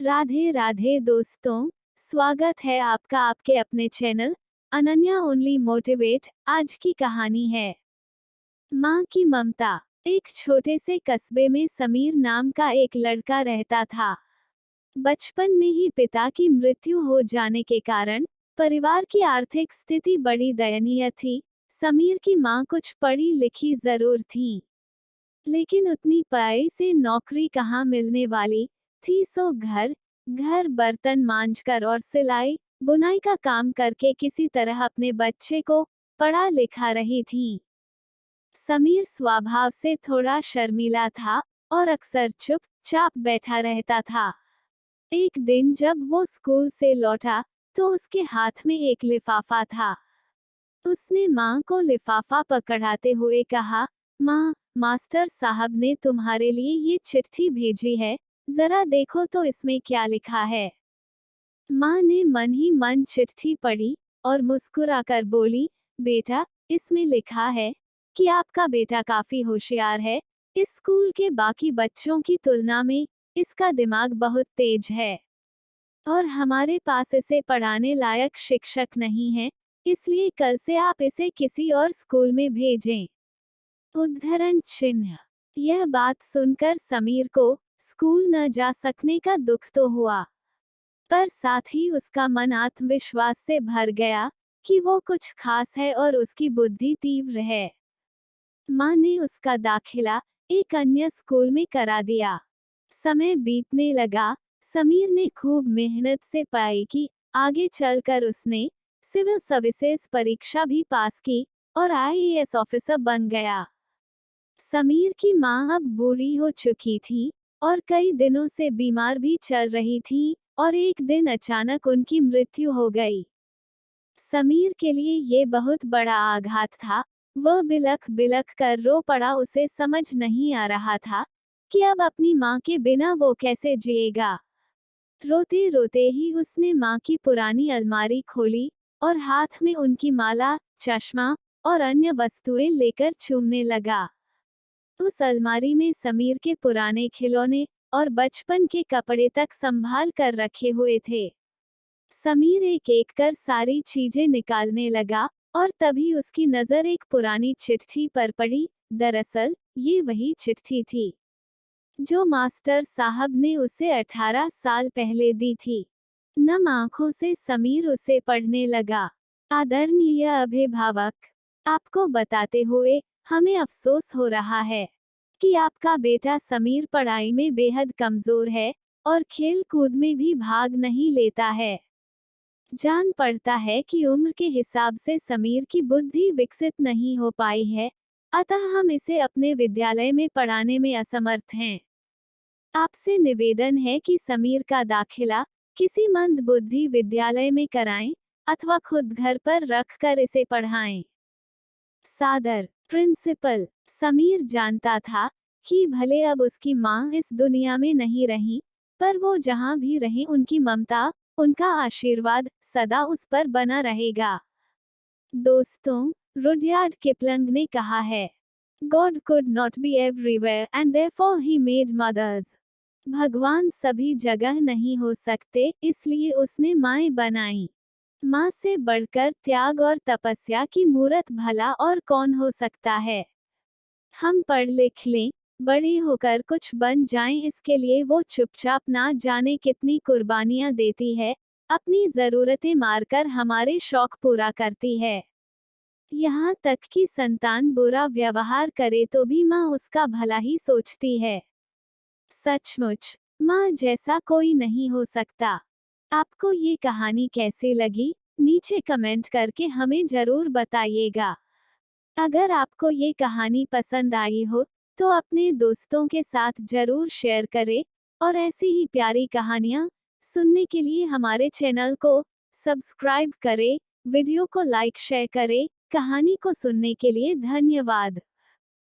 राधे राधे दोस्तों, स्वागत है आपका आपके अपने चैनल अनन्या ओनली मोटिवेट। आज की कहानी है माँ की ममता। एक छोटे से कस्बे में समीर नाम का एक लड़का रहता था। बचपन में ही पिता की मृत्यु हो जाने के कारण परिवार की आर्थिक स्थिति बड़ी दयनीय थी। समीर की माँ कुछ पढ़ी लिखी जरूर थी, लेकिन उतनी पढ़ाई से नौकरी कहाँ मिलने वाली थी। सो घर घर बर्तन मांजकर और सिलाई बुनाई का काम करके किसी तरह अपने बच्चे को पढ़ा लिखा रही थी। समीर स्वभाव से थोड़ा शर्मीला था और अक्सर चुपचाप बैठा रहता था। एक दिन जब वो स्कूल से लौटा तो उसके हाथ में एक लिफाफा था। उसने माँ को लिफाफा पकड़ाते हुए कहा, माँ, मास्टर साहब ने तुम्हारे लिए ये चिट्ठी भेजी है, जरा देखो तो इसमें क्या लिखा है। माँ ने मन ही मन चिट्ठी पढ़ी और मुस्कुराकर बोली, बेटा, इसमें लिखा है कि आपका बेटा काफी होशियार है। इस स्कूल के बाकी बच्चों की तुलना में इसका दिमाग बहुत तेज है और हमारे पास इसे पढ़ाने लायक शिक्षक नहीं है, इसलिए कल से आप इसे किसी और स्कूल में भेजें। उद्धरण चिन्ह। यह बात सुनकर समीर को स्कूल न जा सकने का दुख तो हुआ, पर साथ ही उसका मन आत्मविश्वास से भर गया कि वो कुछ खास है और उसकी बुद्धि तीव्र है। माँ ने उसका दाखिला एक अन्य स्कूल में करा दिया। समय बीतने लगा। समीर ने खूब मेहनत से पढ़ाई की। आगे चलकर उसने सिविल सर्विसेज परीक्षा भी पास की और आईएएस ऑफिसर बन गया। समीर की माँ अब बूढ़ी हो चुकी थी और कई दिनों से बीमार भी चल रही थी और एक दिन अचानक उनकी मृत्यु हो गई। समीर के लिए ये बहुत बड़ा आघात था। वह बिलख बिलख कर रो पड़ा। उसे समझ नहीं आ रहा था कि अब अपनी माँ के बिना वो कैसे जिएगा। रोते रोते ही उसने माँ की पुरानी अलमारी खोली और हाथ में उनकी माला, चश्मा और अन्य वस्तुएं लेकर चूमने लगा। उस अलमारी में समीर के पुराने खिलौने और बचपन के कपड़े तक संभाल कर रखे हुए थे। समीर एक एक कर सारी चीजें निकालने लगा और तभी उसकी नजर एक पुरानी चिट्ठी पर पड़ी। दरअसल ये वही चिट्ठी थी जो मास्टर साहब ने उसे 18 साल पहले दी थी। नम आंखों से समीर उसे पढ़ने लगा। आदरणीय अभिभावक, आपको बताते हुए हमें अफसोस हो रहा है कि आपका बेटा समीर पढ़ाई में बेहद कमजोर है और खेल कूद में भी भाग नहीं लेता है। जान पड़ता है कि उम्र के हिसाब से समीर की बुद्धि विकसित नहीं हो पाई है, अतः हम इसे अपने विद्यालय में पढ़ाने में असमर्थ हैं। आपसे निवेदन है कि समीर का दाखिला किसी मंदबुद्धि विद्यालय में कराएं अथवा खुद घर पर रख कर इसे पढ़ाएं। सादर प्रिंसिपल। समीर जानता था कि भले अब उसकी माँ इस दुनिया में नहीं रही, पर वो जहाँ भी रहे उनकी ममता, उनका आशीर्वाद सदा उस पर बना रहेगा। दोस्तों, रुडयार्ड किपलिंग ने कहा है, God could not be everywhere and therefore he made mothers. भगवान सभी जगह नहीं हो सकते, इसलिए उसने माएं बनाई। माँ से बढ़कर त्याग और तपस्या की मूरत भला और कौन हो सकता है। हम पढ़ लिख लें, बड़े होकर कुछ बन जाएं, इसके लिए वो चुपचाप ना जाने कितनी कुर्बानियां देती है, अपनी जरूरतें मारकर हमारे शौक पूरा करती है। यहाँ तक कि संतान बुरा व्यवहार करे तो भी माँ उसका भला ही सोचती है। सचमुच माँ जैसा कोई नहीं हो सकता। आपको ये कहानी कैसी लगी, नीचे कमेंट करके हमें जरूर बताइएगा। अगर आपको ये कहानी पसंद आई हो तो अपने दोस्तों के साथ जरूर शेयर करें और ऐसी ही प्यारी कहानियाँ सुनने के लिए हमारे चैनल को सब्सक्राइब करें, वीडियो को लाइक शेयर करें। कहानी को सुनने के लिए धन्यवाद।